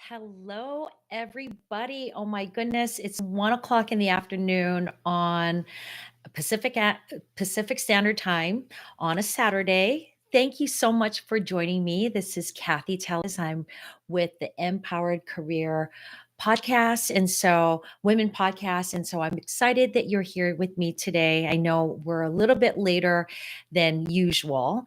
Hello, everybody. Oh my goodness, it's 1 o'clock in the afternoon on Pacific Standard Time on a Saturday. Thank you so much for joining me. This is Cathy Telles. I'm with the Empowered Career podcast women podcast, and so I'm excited that you're here with me today. I know we're a little bit later than usual,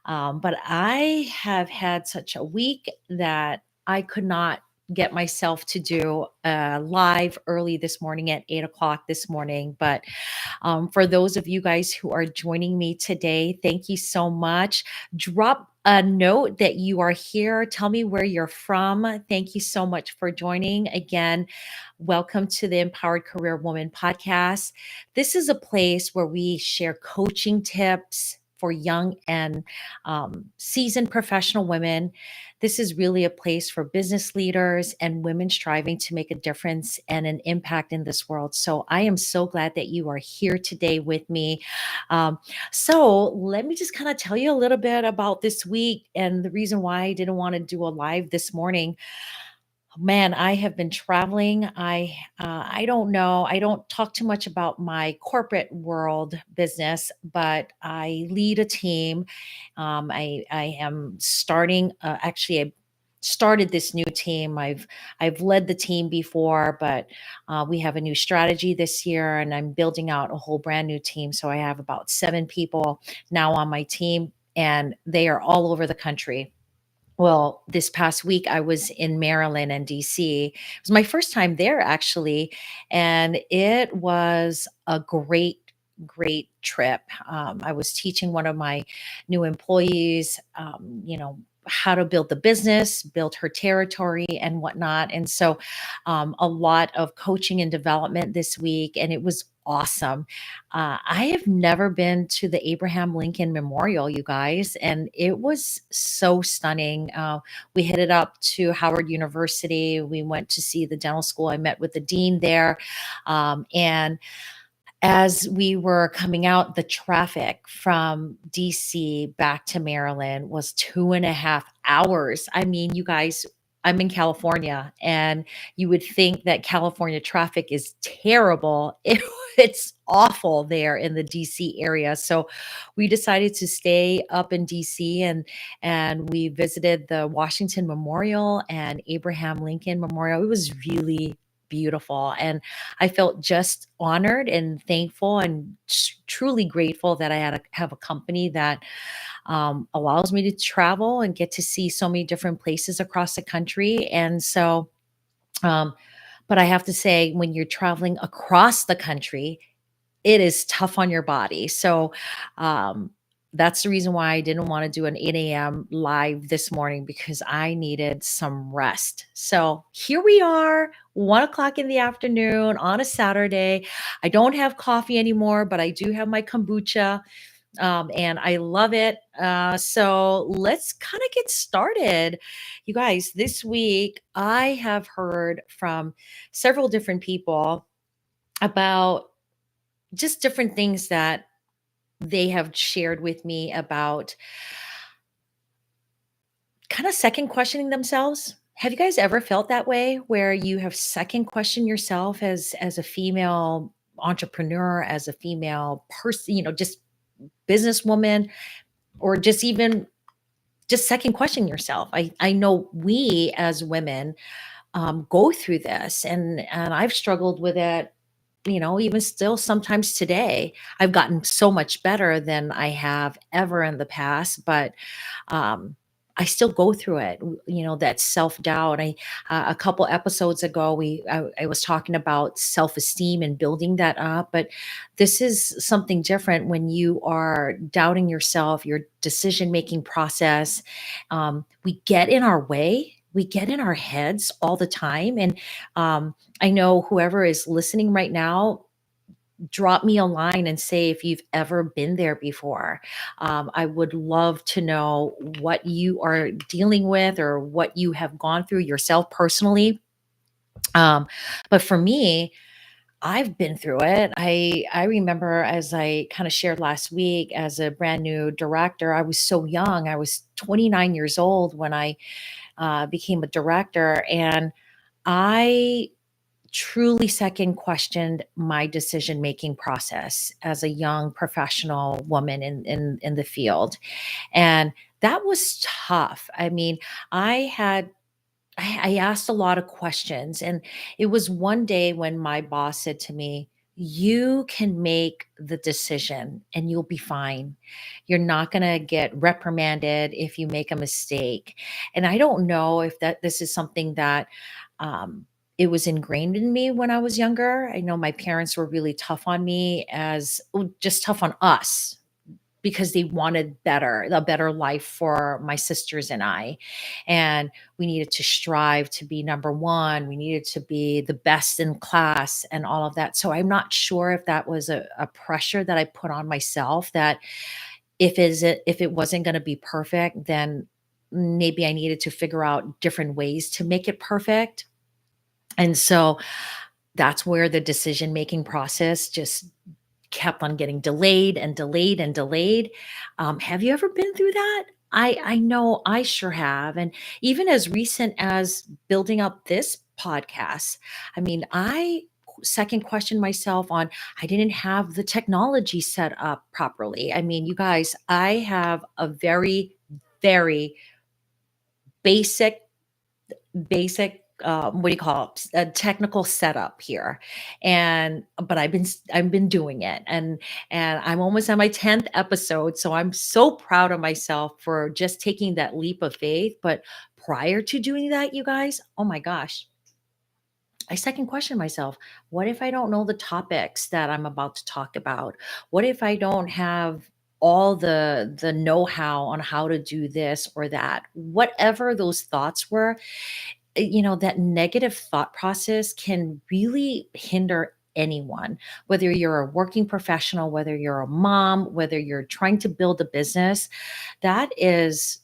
but I have had such a week that I could not get myself to do live early this morning at 8 o'clock this morning. But for those of you guys who are joining me today, thank you so much. Drop a note that you are here. Tell me where you're from. Thank you so much for joining. Again, welcome to the Empowered Career Woman podcast. This is a place where we share coaching tips for young and seasoned professional women. This is really a place for business leaders and women striving to make a difference and an impact in this world. So I am so glad that you are here today with me. Um, so let me just kind of tell you a little bit about this week and the reason why I didn't want to do a live this morning. Man, I have been traveling. I don't know. I don't talk too much about my corporate world business, but I lead a team. I am starting. Actually, I started this new team. I've led the team before, but we have a new strategy this year, and I'm building out a whole brand new team. So I have about 7 people now on my team, and they are all over the country. Well, this past week I was in Maryland and DC. It was my first time there actually, and it was a great trip. I was teaching one of my new employees, how to build the business, build her territory, and whatnot. And so, a lot of coaching and development this week, and it was awesome. I have never been to the Abraham Lincoln Memorial, you guys, and it was so stunning. We headed up to Howard University. We went to see the dental school. I met with the dean there. And as we were coming out, the traffic from DC back to Maryland was 2.5 hours. I mean, you guys, I'm in California, and you would think that California traffic is terrible. It's awful there in the DC area. So we decided to stay up in DC, and we visited the Washington Memorial and Abraham Lincoln Memorial. It was really beautiful. And I felt just honored and thankful and truly grateful that I have a company that allows me to travel and get to see so many different places across the country. And so, um, but I have to say, when you're traveling across the country, it is tough on your body. So, um, that's the reason why I didn't want to do an 8 a.m. live this morning, because I needed some rest. So here we are, 1 o'clock in the afternoon on a Saturday. I don't have coffee anymore, but I do have my kombucha, and I love it. So let's kind of get started. You guys, this week I have heard from several different people about just different things that they have shared with me about kind of second questioning themselves. Have you guys ever felt that way, where you have second questioned yourself as a female entrepreneur, as a female person, just businesswoman, or just even just second questioning yourself? I know we as women go through this, and I've struggled with it, even still sometimes today. I've gotten so much better than I have ever in the past, but um, I still go through it. That self doubt. A couple episodes ago, I was talking about self esteem and building that up, but this is something different when you are doubting yourself, your decision making process. We get in our way. We get in our heads all the time, and I know whoever is listening right now, drop me a line and say if you've ever been there before. I would love to know what you are dealing with or what you have gone through yourself personally. Um, but for me, I've been through it. I remember, as I kind of shared last week, as a brand new director, I was so young. I was 29 years old when I became a director, and I truly second questioned my decision making process as a young professional woman in the field, and that was tough. I mean, I had I asked a lot of questions. And it was one day when my boss said to me, "You can make the decision and you'll be fine. You're not going to get reprimanded if you make a mistake." And I don't know if this is something that um, it was ingrained in me when I was younger. I know my parents were really tough on me, as just tough on us, because they wanted a better life for my sisters and I. And we needed to strive to be number one. We needed to be the best in class and all of that. So I'm not sure if that was a pressure that I put on myself, that if it wasn't going to be perfect, then maybe I needed to figure out different ways to make it perfect. And so that's where the decision making process just kept on getting delayed and delayed and delayed. Have you ever been through that? I know I sure have. And even as recent as building up this podcast, I mean, I second questioned myself on, I didn't have the technology set up properly. I mean, you guys, I have a very, very basic what do you call it, a technical setup here. And but I've been doing it, and I'm almost on my 10th episode, so I'm so proud of myself for just taking that leap of faith. But prior to doing that, you guys, oh my gosh, I second question myself. What if I don't know the topics that I'm about to talk about? What if I don't have all the know-how on how to do this or that? Whatever those thoughts were, that negative thought process can really hinder anyone, whether you're a working professional, whether you're a mom, whether you're trying to build a business. That is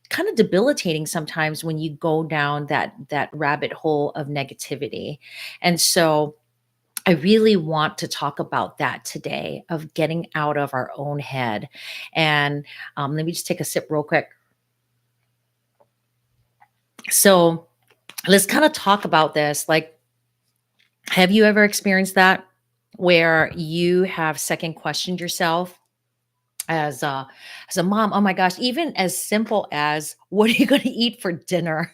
kind of debilitating sometimes when you go down that rabbit hole of negativity. And so I really want to talk about that today, of getting out of our own head. And let me just take a sip real quick. So let's kind of talk about this. Like, have you ever experienced that, where you have second questioned yourself as a mom? Oh my gosh, even as simple as, what are you going to eat for dinner?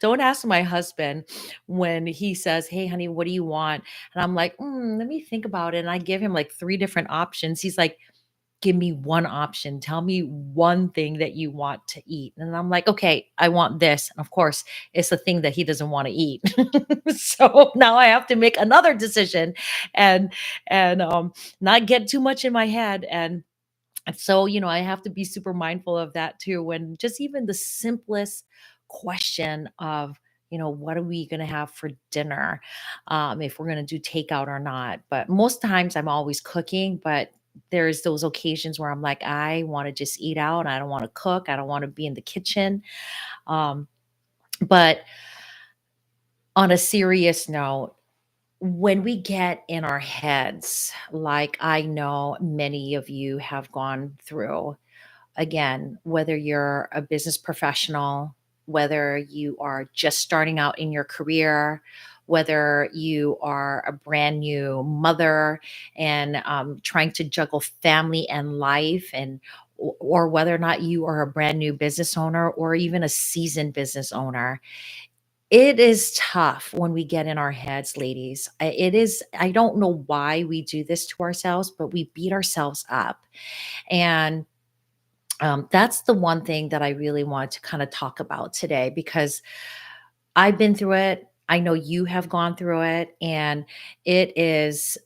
Don't ask my husband when he says, "Hey honey, what do you want?" And I'm like, let me think about it. And I give him like three different options. He's like, "Give me one option. Tell me one thing that you want to eat." And I'm like, "Okay, I want this." And of course, it's the thing that he doesn't want to eat. So now I have to make another decision, and and not get too much in my head. And so, I have to be super mindful of that too, when just even the simplest question of, what are we going to have for dinner? If we're going to do takeout or not. But most times I'm always cooking, but there's those occasions where I'm like, I want to just eat out. I don't want to cook. I don't want to be in the kitchen. Um, but on a serious note, when we get in our heads, like I know many of you have gone through, again, whether you're a business professional, whether you are just starting out in your career, whether you are a brand new mother and trying to juggle family and life, and or whether or not you are a brand new business owner or even a seasoned business owner, it is tough when we get in our heads, ladies. It is. I don't know why we do this to ourselves, but we beat ourselves up. And that's the one thing that I really want to kind of talk about today, because I've been through it. I know you have gone through it, and it is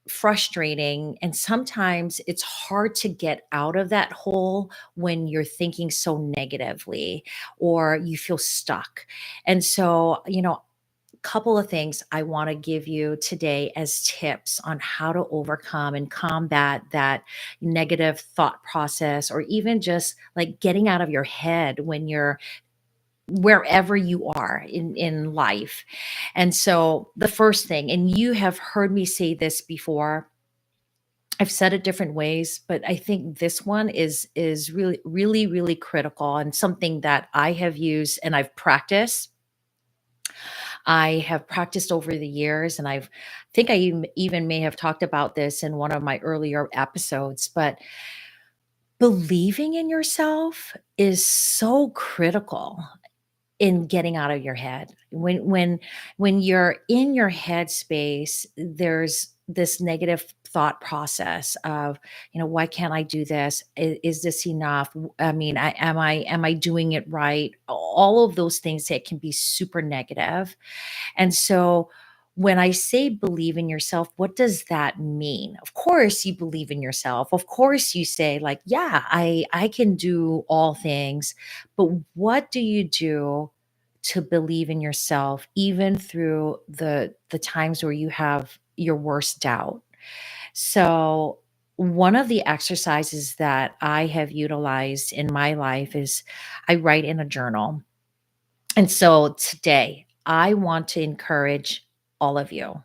frustrating. And sometimes it's hard to get out of that hole when you're thinking so negatively or you feel stuck. And so, couple of things I want to give you today as tips on how to overcome and combat that negative thought process, or even just like getting out of your head when you're wherever you are in life. And so the first thing, and you have heard me say this before, I've said it different ways, but I think this one is really, really, really critical and something that I have used and I've practiced. I have practiced over the years, and I've think I even may have talked about this in one of my earlier episodes, but believing in yourself is so critical in getting out of your head. When you're in your head space, there's this negative thought process of, why can't I do this? Is this enough? I mean, am I doing it right? All of those things that can be super negative. And so when I say believe in yourself, what does that mean? Of course you believe in yourself. Of course you say like, yeah, I can do all things. But what do you do to believe in yourself even through the times where you have your worst doubt? So one of the exercises that I have utilized in my life is I write in a journal. And so today, I want to encourage all of you.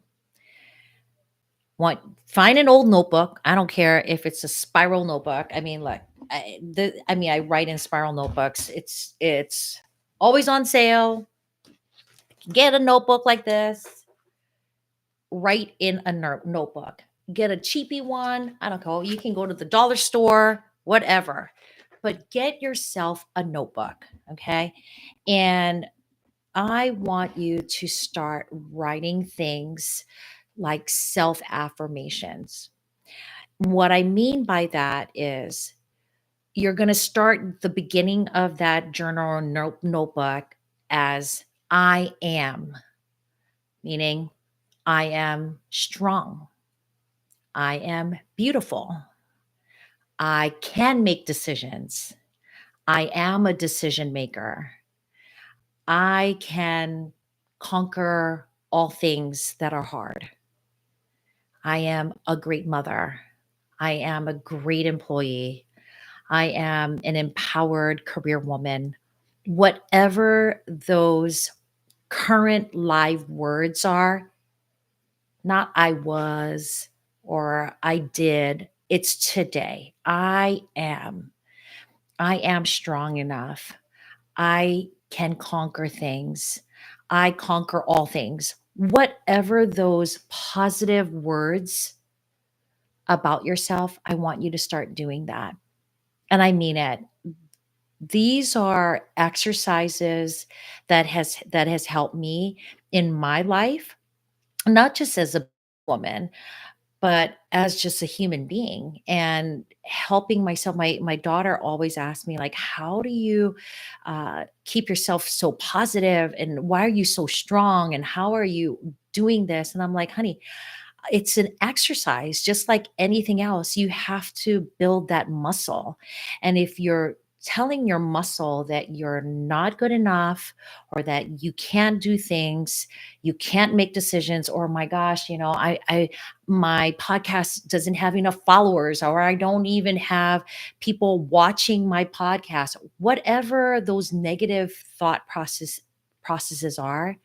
Want Find an old notebook. I don't care if it's a spiral notebook. I mean, look, I write in spiral notebooks. It's always on sale. Get a notebook like this. Write in a notebook. Get a cheapy one. I don't know. You can go to the dollar store, whatever. But get yourself a notebook, okay? And I want you to start writing things like self affirmations. What I mean by that is you're going to start the beginning of that journal or notebook as I am, meaning I am strong. I am beautiful. I can make decisions. I am a decision maker. I can conquer all things that are hard. I am a great mother. I am a great employee. I am an empowered career woman. Whatever those current live words are, not I was or I did, it's today. I am. I am strong enough. I can conquer things. I conquer all things. Whatever those positive words about yourself, I want you to start doing that. And I mean it. These are exercises that has helped me in my life, not just as a woman, but as just a human being and helping myself. My daughter always asks me like, how do you keep yourself so positive, and why are you so strong, and how are you doing this? And I'm like, honey, it's an exercise just like anything else. You have to build that muscle. And if you're telling your muscle that you're not good enough, or that you can't do things, you can't make decisions, or my gosh, I my podcast doesn't have enough followers, or I don't even have people watching my podcast, whatever those negative thought processes are,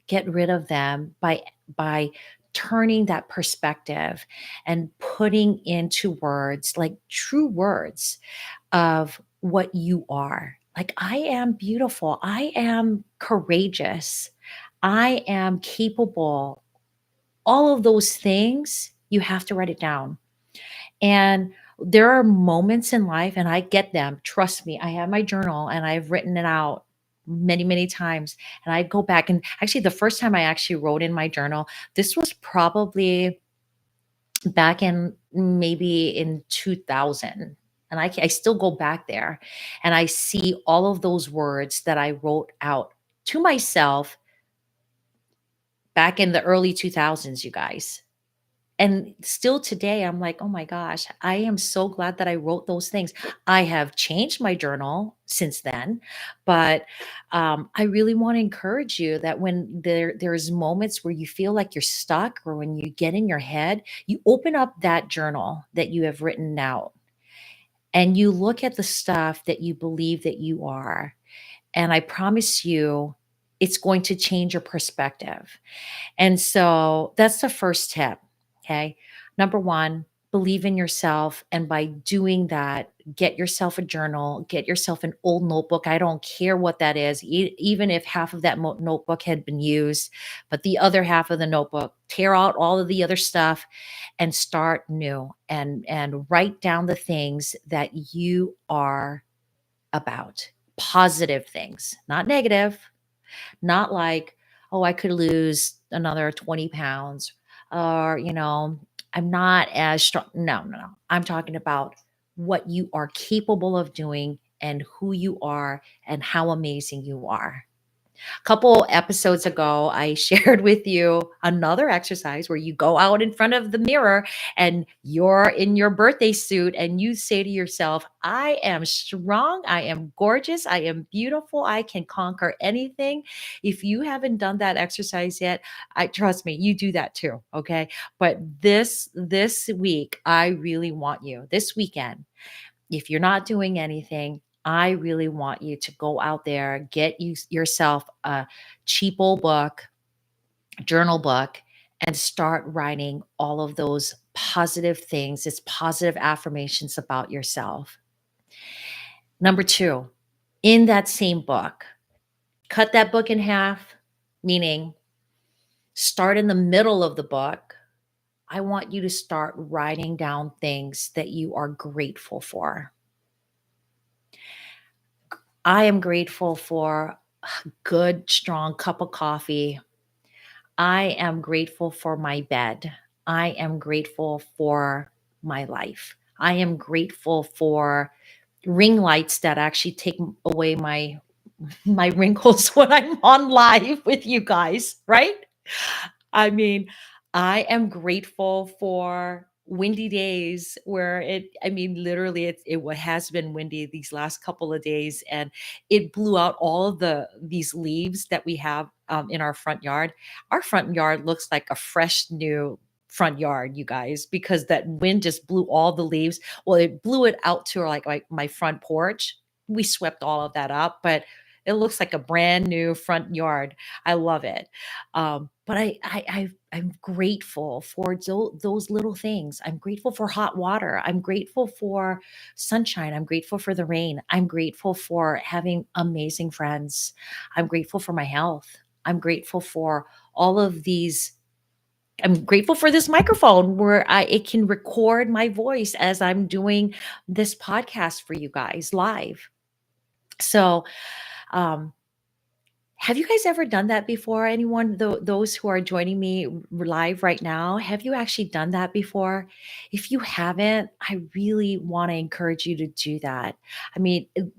get rid of them by turning that perspective and putting into words, like true words of what you are. Like, I am beautiful. I am courageous. I am capable. All of those things, you have to write it down. And there are moments in life, and I get them. Trust me, I have my journal and I've written it out many, many times. And I go back, and actually, the first time I actually wrote in my journal, this was probably back in maybe in 2000. And I still go back there and I see all of those words that I wrote out to myself back in the early 2000s, you guys. And still today, I'm like, oh my gosh, I am so glad that I wrote those things. I have changed my journal since then, but I really want to encourage you that when there's moments where you feel like you're stuck, or when you get in your head, you open up that journal that you have written out, and you look at the stuff that you believe that you are. And I promise you, it's going to change your perspective. And so that's the first tip. Okay. Number one, believe in yourself. And by doing that, get yourself a journal, get yourself an old notebook. I don't care what that is, even if half of that notebook had been used, but the other half of the notebook, tear out all of the other stuff and start new, and write down the things that you are about. Positive things, not negative, not like, oh, I could lose another 20 pounds, or, I'm not as strong. No, no, no. I'm talking about what you are capable of doing and who you are and how amazing you are. Couple episodes ago, I shared with you another exercise where you go out in front of the mirror and you're in your birthday suit and you say to yourself, I am strong, I am gorgeous, I am beautiful, I can conquer anything. If you haven't done that exercise yet, I trust me, you do that too, okay? But this week, I really want you, this weekend, if you're not doing anything, I really want you to go out there, get yourself a cheap old book, journal book, and start writing all of those positive things, it's positive affirmations about yourself. Number two, in that same book, cut that book in half, meaning start in the middle of the book. I want you to start writing down things that you are grateful for. I am grateful for a good, strong cup of coffee. I am grateful for my bed. I am grateful for my life. I am grateful for ring lights that actually take away my wrinkles when I'm on live with you guys, right? I mean, I am grateful for windy days where literally has been windy these last couple of days, and it blew out all of these leaves that we have in our front yard. Our front yard looks like a fresh new front yard, you guys, because that wind just blew all the leaves. Well, it blew it out to like my front porch. We swept all of that up, but it looks like a brand new front yard. I love it. But I'm grateful for those little things. I'm grateful for hot water. I'm grateful for sunshine. I'm grateful for the rain. I'm grateful for having amazing friends. I'm grateful for my health. I'm grateful for all of these. I'm grateful for this microphone where it can record my voice as I'm doing this podcast for you guys live. So, um, have you guys ever done that before? Anyone, those who are joining me live right now, have you actually done that before? If you haven't, I really want to encourage you to do that.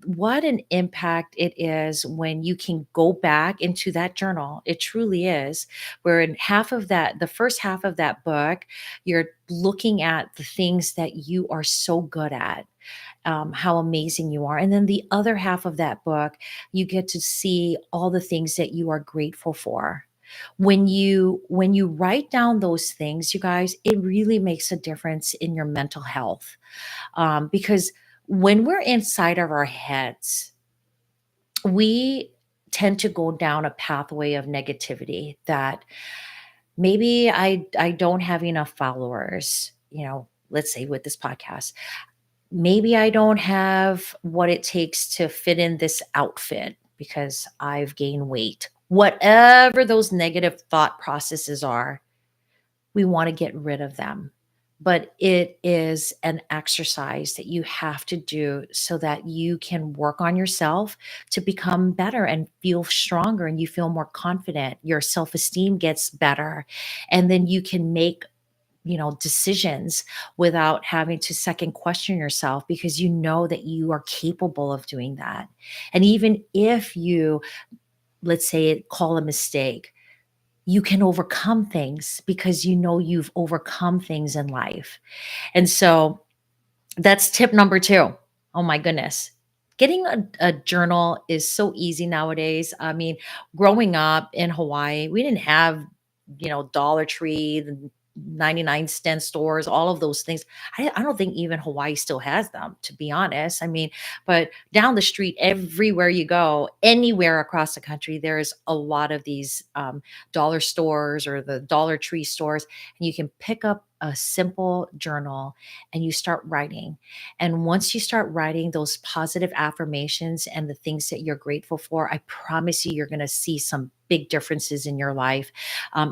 What an impact it is when you can go back into that journal. It truly is. Where in half of that, the first half of that book, you're looking at the things that you are so good at, how amazing you are. And then the other half of that book, you get to see all the things that you are grateful for. When you write down those things, you guys, it really makes a difference in your mental health. Because when we're inside of our heads, we tend to go down a pathway of negativity that maybe I don't have enough followers, let's say with this podcast. Maybe I don't have what it takes to fit in this outfit because I've gained weight. Whatever those negative thought processes are, we want to get rid of them. But it is an exercise that you have to do so that you can work on yourself to become better and feel stronger, and you feel more confident. Your self esteem gets better. And then you can make decisions without having to second question yourself, because you know that you are capable of doing that. And even if you, let's say, call a mistake, you can overcome things because you know you've overcome things in life. And so that's tip number two. Oh my goodness. Getting a journal is so easy nowadays. Growing up in Hawaii, we didn't have, Dollar Tree, the 99-cent stores, all of those things. I don't think even Hawaii still has them, to be honest. But down the street, everywhere you go, anywhere across the country, there's a lot of these dollar stores or the Dollar Tree stores, and you can pick up a simple journal and you start writing. And once you start writing those positive affirmations and the things that you're grateful for, I promise you, you're going to see some big differences in your life,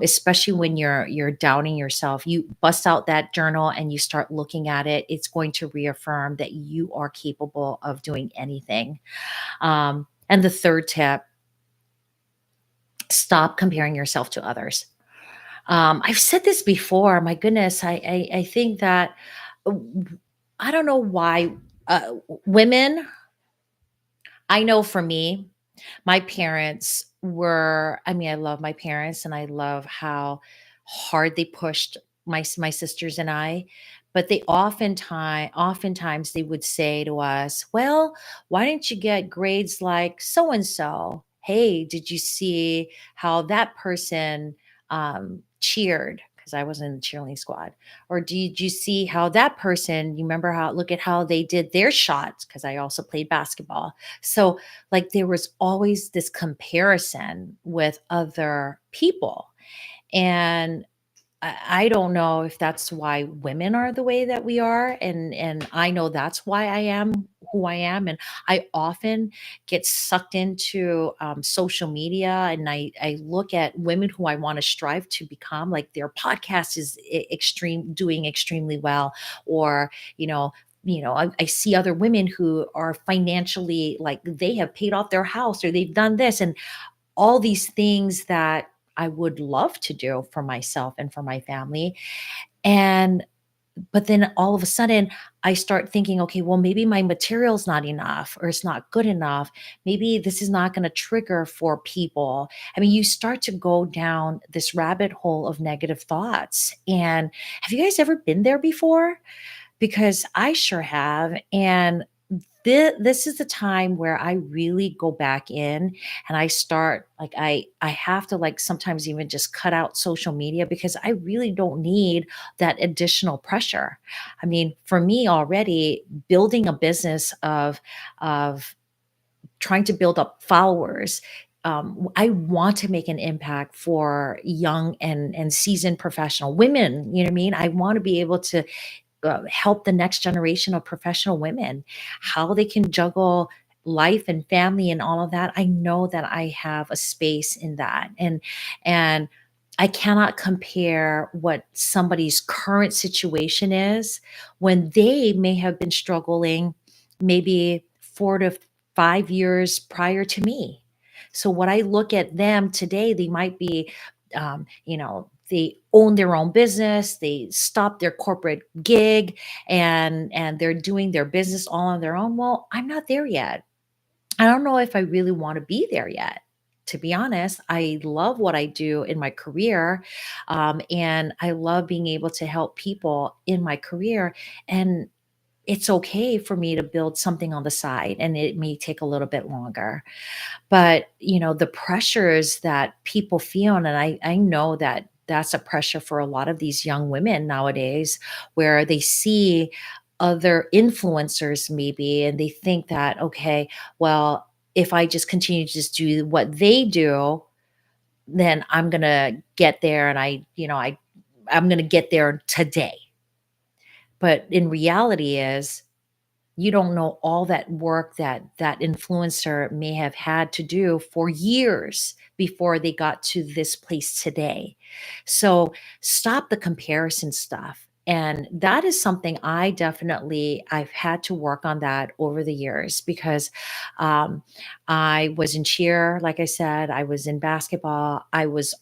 especially when you're doubting yourself. You bust out that journal and you start looking at it. It's going to reaffirm that you are capable of doing anything. And the third tip: stop comparing yourself to others. I've said this before. My goodness, I think that uh, I don't know why women. I know for me, my parents were, I mean, I love my parents and I love how hard they pushed my sisters and I, but they oftentimes they would say to us, "Well, why didn't you get grades like so and so? Hey, did you see how that person cheered?" Because I was in the cheerleading squad. Or did you see how that person, you remember how, look at how they did their shots? Because I also played basketball. So like there was always this comparison with other people. And I don't know if that's why women are the way that we are. And I know that's why I am who I am. And I often get sucked into social media and I look at women who I want to strive to become, like their podcast is doing extremely well. Or, I see other women who are financially, like they have paid off their house or they've done this and all these things that I would love to do for myself and for my family. And but then all of a sudden I start thinking, okay, well, maybe my material's not enough or it's not good enough. Maybe this is not going to trigger for people. I mean, you start to go down this rabbit hole of negative thoughts. And have you guys ever been there before? Because I sure have. And this is the time where I really go back in and I start, like, I have to, like, sometimes even just cut out social media because I really don't need that additional pressure. I mean, for me already building a business of trying to build up followers, I want to make an impact for young and seasoned professional women. You know what I mean? I want to be able to help the next generation of professional women, how they can juggle life and family and all of that. I know that I have a space in that. And I cannot compare what somebody's current situation is when they may have been struggling maybe 4 to 5 years prior to me. So what I look at them today, they might be, they own their own business, they stopped their corporate gig, and they're doing their business all on their own. Well, I'm not there yet. I don't know if I really want to be there yet. To be honest, I love what I do in my career, and I love being able to help people in my career. And it's okay for me to build something on the side, and it may take a little bit longer. But, the pressures that people feel, and I know that that's a pressure for a lot of these young women nowadays, where they see other influencers maybe, and they think that, okay, well, if I just continue to just do what they do, then I'm gonna get there, and I'm gonna get there today. But in reality is you don't know all that work that that influencer may have had to do for years before they got to this place today. So stop the comparison stuff. And that is something I've had to work on that over the years because um, I was in cheer, like I said, I was in basketball. I was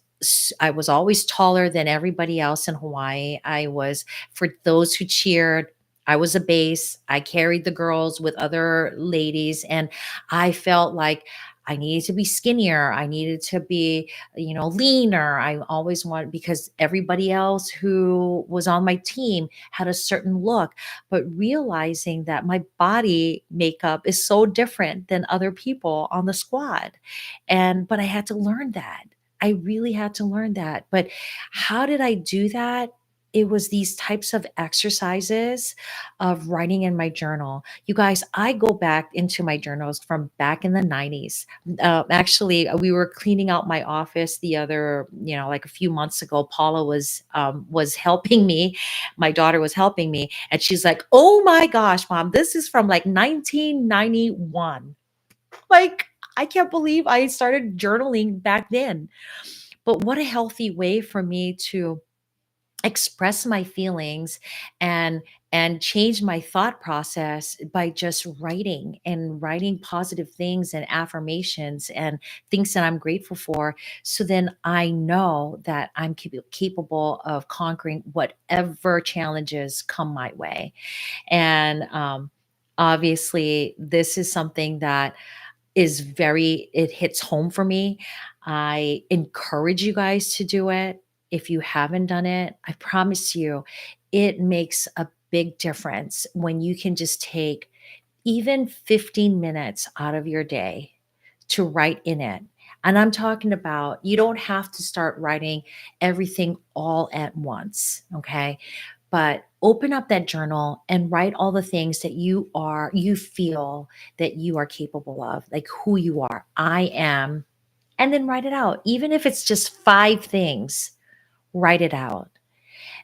always taller than everybody else in Hawaii. I was, for those who cheered, I was a base. I carried the girls with other ladies, and I felt like I needed to be skinnier. I needed to be, leaner. I always wanted, because everybody else who was on my team had a certain look, but realizing that my body makeup is so different than other people on the squad. But I had to learn that. I really had to learn that. But how did I do that? it was these types of exercises of writing in my journal. You guys, I go back into my journals from back in the 90s. Actually, we were cleaning out my office the other, like a few months ago. Paula was helping me. My daughter was helping me, and she's like, "Oh my gosh, mom, this is from like 1991." Like, I can't believe I started journaling back then. But what a healthy way for me to express my feelings and change my thought process by just writing and writing positive things and affirmations and things that I'm grateful for. So then I know that I'm capable of conquering whatever challenges come my way. And obviously this is something that it hits home for me. I encourage you guys to do it. If you haven't done it, I promise you, it makes a big difference when you can just take even 15 minutes out of your day to write in it. And I'm talking about you don't have to start writing everything all at once, okay? But open up that journal and write all the things that you feel that you are capable of, like who you are. I am, and then write it out. Even if it's just 5 things, write it out.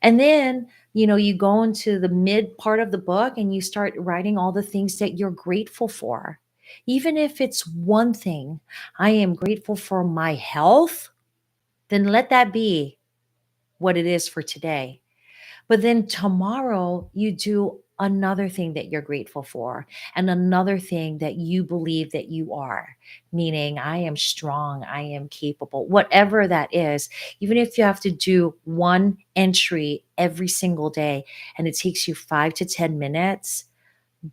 And then, you go into the mid part of the book and you start writing all the things that you're grateful for. Even if it's one thing, I am grateful for my health, then let that be what it is for today. But then tomorrow, you do another thing that you're grateful for, and another thing that you believe that you are, meaning, I am strong, I am capable, whatever that is. Even if you have to do one entry every single day and it takes you 5 to 10 minutes,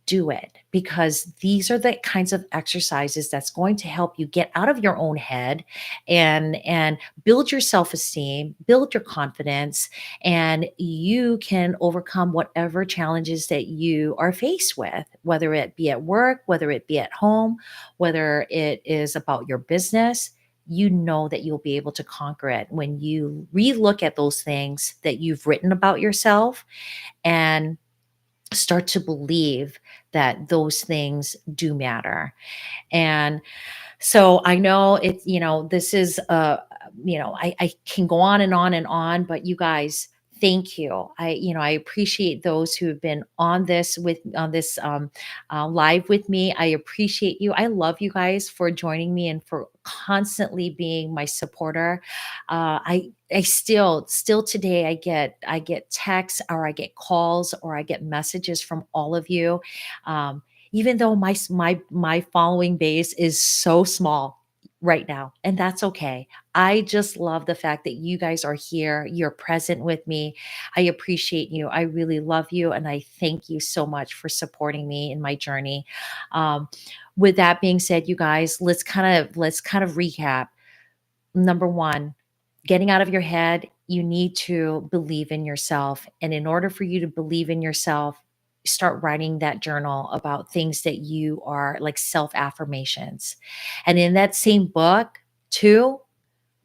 do it, because these are the kinds of exercises that's going to help you get out of your own head and build your self-esteem, build your confidence, and you can overcome whatever challenges that you are faced with, whether it be at work, whether it be at home, whether it is about your business. You know that you'll be able to conquer it when you relook at those things that you've written about yourself and start to believe that those things do matter. And so I know this is I can go on and on and on, but you guys, thank you. I appreciate those who have been on this live with me. I appreciate you. I love you guys for joining me and for constantly being my supporter. I still today I get texts, or I get calls, or I get messages from all of you. Even though my following base is so small right now, and that's okay. I just love the fact that you guys are here, you're present with me. I appreciate you, I really love you, and I thank you so much for supporting me in my journey. um, with that being said, you guys, let's kind of recap. Number one, getting out of your head, you need to believe in yourself. And in order for you to believe in yourself, start writing that journal about things that you are like self affirmations. And in that same book, too,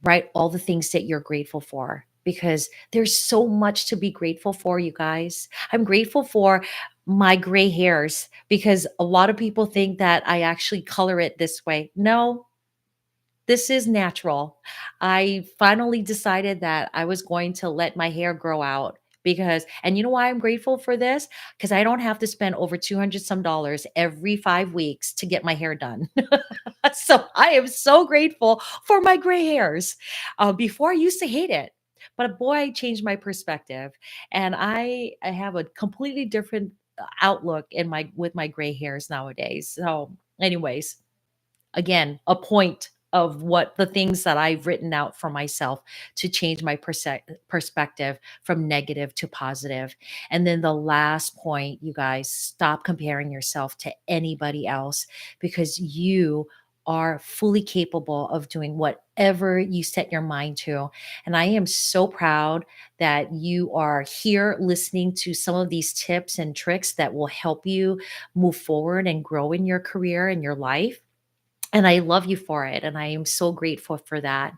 write all the things that you're grateful for, because there's so much to be grateful for, you guys. I'm grateful for my gray hairs, because a lot of people think that I actually color it this way. No, this is natural. I finally decided that I was going to let my hair grow out, because, and you know why I'm grateful for this? Because I don't have to spend over 200 some dollars every 5 weeks to get my hair done. So I am so grateful for my gray hairs. Before I used to hate it, but boy, I changed my perspective, and I have a completely different outlook in my with my gray hairs nowadays. So, anyways, again, a point of what the things that I've written out for myself to change my perspective from negative to positive. And then the last point, you guys, stop comparing yourself to anybody else, because you are fully capable of doing whatever you set your mind to. And I am so proud that you are here listening to some of these tips and tricks that will help you move forward and grow in your career and your life. And I love you for it, and I am so grateful for that.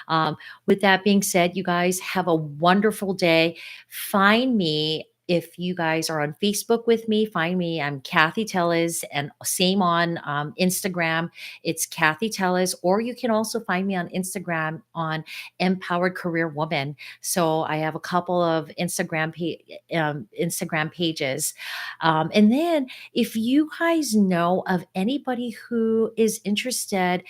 Um, with that being said, you guys have a wonderful day. Find me if you guys are on Facebook with me. Find me. I'm Cathy Telles, and same on Instagram. It's Cathy Telles, or you can also find me on Instagram on Empowered Career Woman. So I have a couple of Instagram pages, and then if you guys know of anybody who is interested,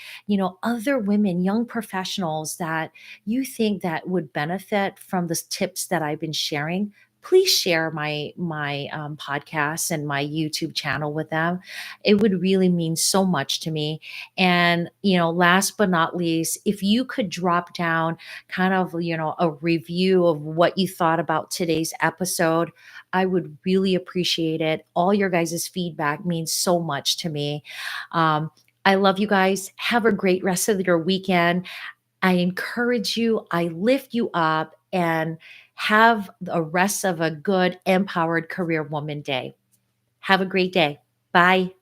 other women, young professionals that you think that would benefit from the tips that I've been sharing, please share my podcast and my YouTube channel with them. It would really mean so much to me. And last but not least, if you could drop down kind of a review of what you thought about today's episode, I would really appreciate it. All your guys' feedback means so much to me. Um, I love you guys. Have a great rest of your weekend. I encourage you, I lift you up, and have the rest of a good, empowered career woman day. Have a great day. Bye.